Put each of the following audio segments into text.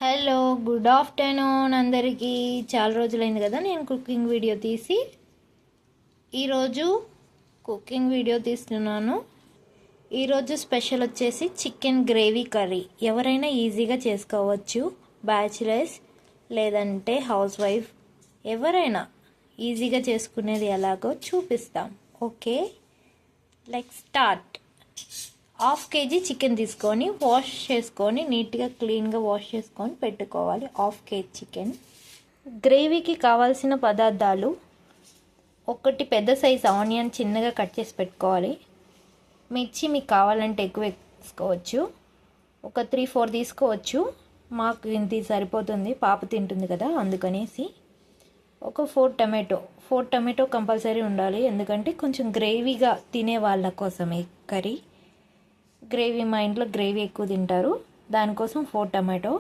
Hello, good afternoon అందరికీ. చాలా రోజులైంది కదా నేను కుకింగ్ వీడియో తీసి. ఈరోజు కుకింగ్ వీడియో తీస్తున్నాను. ఈరోజు స్పెషల్ వచ్చేసి చికెన్ గ్రేవీ కర్రీ. ఎవరైనా ఈజీగా చేసుకోవచ్చు, బ్యాచిలర్స్ లేదంటే హౌస్ వైఫ్ ఎవరైనా ఈజీగా చేసుకునేది ఎలాగో చూపిస్తాం. Okay, let's start. Half KG chicken తీసుకొని వాష్ చేసుకొని నీట్గా క్లీన్గా వాష్ చేసుకొని పెట్టుకోవాలి. Half KG chicken. గ్రేవీకి కావాల్సిన పదార్థాలు: ఒకటి పెద్ద సైజ్ ఆనియన్ చిన్నగా కట్ చేసి పెట్టుకోవాలి. మిర్చి మీకు కావాలంటే ఎక్కువ వేసుకోవచ్చు, ఒక 3-4 తీసుకోవచ్చు. మాకు ఇంత సరిపోతుంది, పాప తింటుంది కదా అందుకనేసి. ఒక 4 టమాటో కంపల్సరీ ఉండాలి, ఎందుకంటే కొంచెం గ్రేవీగా తినే వాళ్ళ కోసమే కర్రీ. గ్రేవీ, మా ఇంట్లో గ్రేవీ ఎక్కువ తింటారు, దానికోసం 4 టమాటో.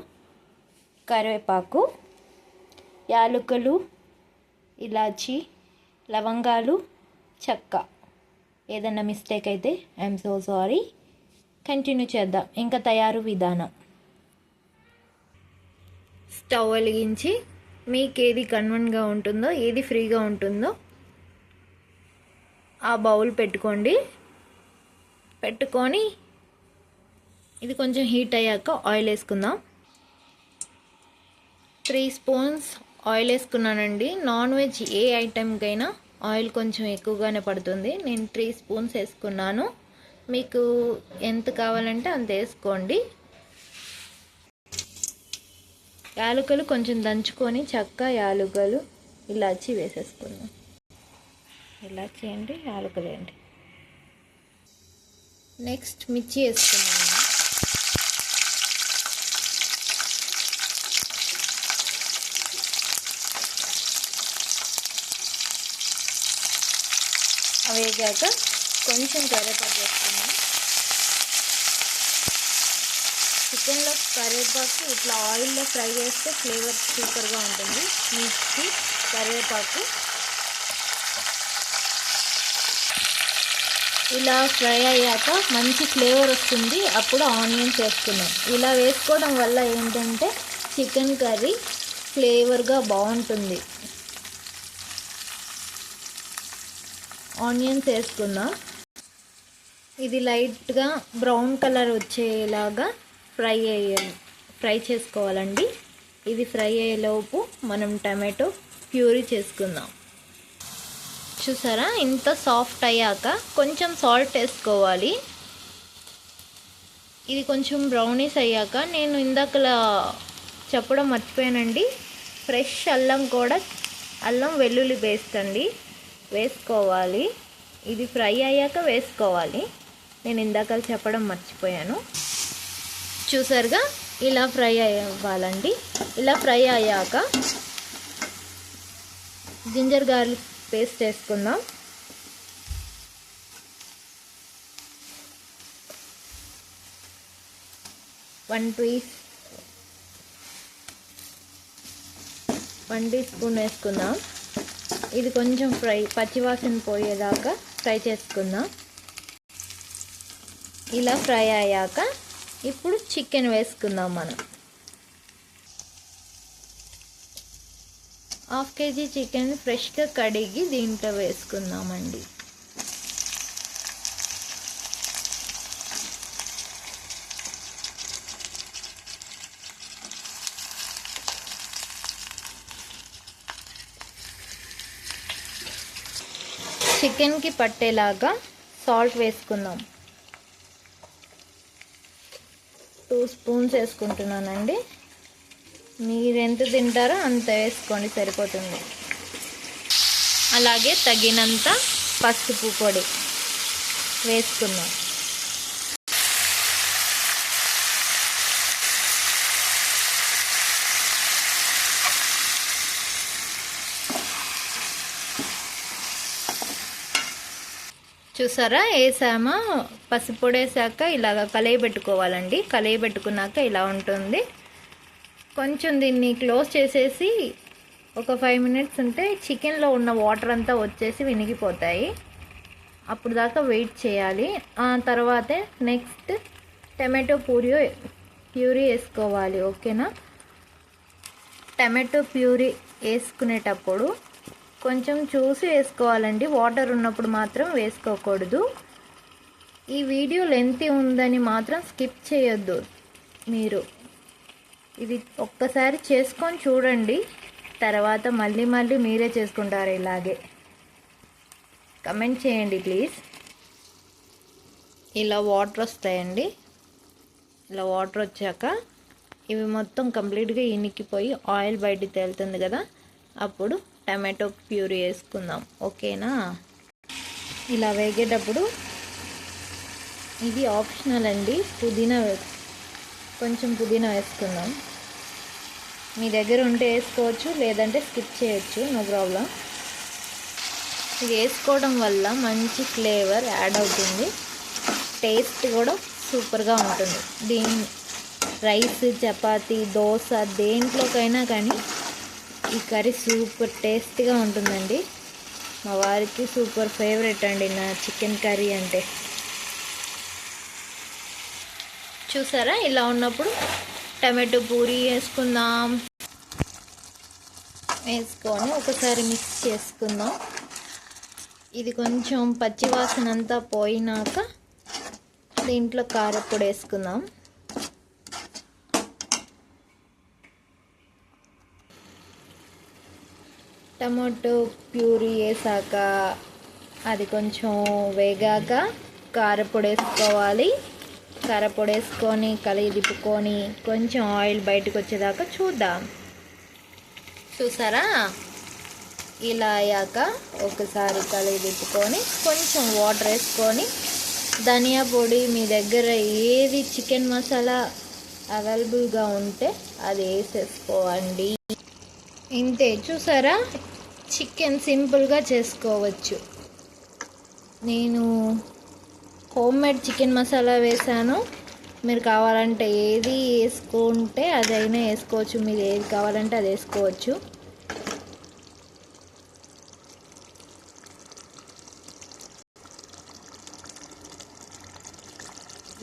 కరివేపాకు, యాలకులు, ఇలాచి, లవంగాలు, చెక్క. ఏదన్నా మిస్టేక్ అయితే ఐఎమ్ సో సారీ. కంటిన్యూ చేద్దాం. ఇంకా తయారు విధానం: స్టవ్ వెలిగించి మీకు ఏది కన్వెంట్గా ఉంటుందో, ఏది ఫ్రీగా ఉంటుందో ఆ బౌల్ పెట్టుకోండి. పెట్టుకొని ఇది కొంచెం హీట్ అయ్యాక ఆయిల్ వేసుకుందాం. 3 స్పూన్స్ ఆయిల్ వేసుకున్నానండి. నాన్ వెజ్ ఏ ఐటెంకైనా ఆయిల్ కొంచెం ఎక్కువగానే పడుతుంది. నేను 3 స్పూన్స్ వేసుకున్నాను. మీకు ఎంత కావాలంటే అంత వేసుకోండి. యాలకులు కొంచెం దంచుకొని చెక్క, యాలకులు, ఇలాచి వేసేసుకుందాం. ఇలాచి అండి, యాలకులు అండి. నెక్స్ట్ మిర్చి వేసుకున్నాను. అవి వేగాక కొంచెం కరివేపాకు వేసుకున్నాను. చికెన్లో కరివేపాకు ఇట్లా ఆయిల్లో ఫ్రై చేస్తే ఫ్లేవర్ సూపర్గా ఉంటుంది. మిర్చి, కరివేపాకు ఇలా ఫ్రై అయ్యాక మంచి ఫ్లేవర్ వస్తుంది, అప్పుడు ఆనియన్స్ వేసుకున్నాం. ఇలా వేసుకోవడం వల్ల ఏంటంటే చికెన్ కర్రీ ఫ్లేవర్గా బాగుంటుంది. ఆనియన్స్ వేసుకుందాం. ఇది లైట్గా బ్రౌన్ కలర్ వచ్చేలాగా ఫ్రై చేసుకోవాలండి. ఇది ఫ్రై అయ్యేలోపు మనం టమాటో ప్యూరీ చేసుకుందాం. చూసారా, ఇంత సాఫ్ట్ అయ్యాక కొంచెం సాల్ట్ వేసుకోవాలి. ఇది కొంచెం బ్రౌనీస్ అయ్యాక నేను ఇందాకలా చెప్పడం మర్చిపోయానండి, ఫ్రెష్ అల్లం వెల్లుల్లి పేస్ట్ అండి వేసుకోవాలి. ఇది ఫ్రై అయ్యాక వేసుకోవాలి, నేను ఇందాక చెప్పడం మర్చిపోయాను. చూసారుగా, ఇలా ఫ్రై అవ్వాలండి. ఇలా ఫ్రై అయ్యాక జింజర్ గార్లిక్ పేస్ట్ వేసుకుందాం. వన్ టీ స్పూన్ వేసుకుందాం. ఇది కొంచెం పచ్చివాసన పోయేదాకా ఫ్రై చేసుకుందాం. ఇలా ఫ్రై అయ్యాక ఇప్పుడు చికెన్ వేసుకుందాం. మనం హాఫ్ కేజీ చికెన్ ఫ్రెష్గా కడిగి దీంట్లో వేసుకుందామండి. చికెన్కి పట్టేలాగా సాల్ట్ వేసుకుందాం. 2 స్పూన్స్ వేసుకుంటున్నానండి. మీరు ఎంత తింటారో అంత వేసుకోండి, సరిపోతుంది. అలాగే తగినంత పసుపు పొడి వేసుకుందాం. చూసారా, వేసామా? పసుపు పొడి వేసాక ఇలాగ కలయి పెట్టుకోవాలండి. కలయి పెట్టుకున్నాక ఇలా ఉంటుంది. కొంచెం దీన్ని క్లోజ్ చేసేసి ఒక 5 మినిట్స్ ఉంటే చికెన్లో ఉన్న వాటర్ అంతా వచ్చేసి వినిగిపోతాయి. అప్పుడు దాకా వెయిట్ చేయాలి. ఆ తర్వాతే నెక్స్ట్ టమాటో ప్యూరీ వేసుకోవాలి. ఓకేనా? టమాటో ప్యూరీ వేసుకునేటప్పుడు కొంచెం చూసి వేసుకోవాలండి. వాటర్ ఉన్నప్పుడు మాత్రం వేసుకోకూడదు. ఈ వీడియో లెంతీ ఉందని మాత్రం స్కిప్ చేయొద్దు. మీరు ఇది ఒక్కసారి చేసుకొని చూడండి, తర్వాత మళ్ళీ మీరే చేసుకుంటారు. ఇలాగే కమెంట్ చేయండి ప్లీజ్. ఇలా వాటర్ వస్తాయండి. ఇలా వాటర్ వచ్చాక ఇవి మొత్తం కంప్లీట్గా ఇనికిపోయి ఆయిల్ బయటికి తేలుతుంది కదా, అప్పుడు టమాటో ప్యూరీ వేసుకుందాం. ఓకేనా? ఇలా వేగేటప్పుడు ఇది ఆప్షనల్ అండి, కొంచెం పుదీనా వేసుకుందాం. మీ దగ్గర ఉంటే వేసుకోవచ్చు, లేదంటే స్కిప్ చేయొచ్చు, నో ప్రాబ్లం. ఇది వేసుకోవడం వల్ల మంచి ఫ్లేవర్ యాడ్ అవుతుంది, టేస్ట్ కూడా సూపర్గా ఉంటుంది. రైస్, చపాతీ, దోశ దేంట్లోకైనా కానీ ఈ కర్రీ సూపర్ టేస్టీగా ఉంటుందండి. మా వారికి సూపర్ ఫేవరెట్ అండి నా చికెన్ కర్రీ అంటే. చూసారా? ఇలా ఉన్నప్పుడు టమాటో పూరీ వేసుకుందాం. వేసుకొని ఒకసారి మిక్స్ చేసుకుందాం. ఇది కొంచెం పచ్చివాసన అంతా పోయినాక దీంట్లో కారపొడి వేసుకుందాం. టమాటో ప్యూరీ వేసాక అది కొంచెం వేగాక కారపొడి వేసుకోవాలి. కారపొడి వేసుకొని కలిగి తిప్పుకొని కొంచెం ఆయిల్ బయటకు వచ్చేదాకా చూద్దాం. చూసారా? ఇలా అయ్యాక ఒకసారి కలిగి తిప్పుకొని కొంచెం వాటర్ వేసుకొని ధనియా పొడి, మీ దగ్గర ఏది చికెన్ మసాలా అవైలబుల్గా ఉంటే అది వేసేసుకోండి. ఇంతే. చూసారా? చికెన్ సింపుల్గా చేసుకోవచ్చు. నేను హోమ్మేడ్ చికెన్ మసాలా వేసాను. మీరు కావాలంటే ఏది వేసుకుంటే అదైనా వేసుకోవచ్చు, మీరు ఏది కావాలంటే అది వేసుకోవచ్చు.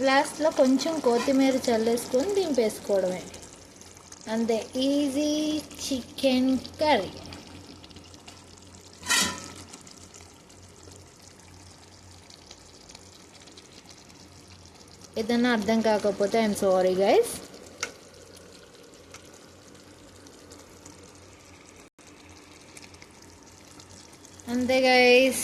లాస్ట్లో కొంచెం కొత్తిమీర చల్లేసుకొని దింపేసుకోవడమే. అంతే, ఈజీ చికెన్ కర్రీ. ఏదన్నా అర్థం కాకపోతే ఐఎమ్ సారీ గైస్. అంతే గైస్.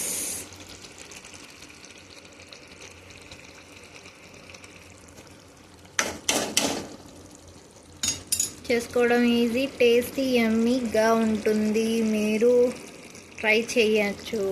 చేసుకోవడం ఈజీ, టేస్టీ, యమ్మీగా ఉంటుంది. మీరు ట్రై చేయచ్చు.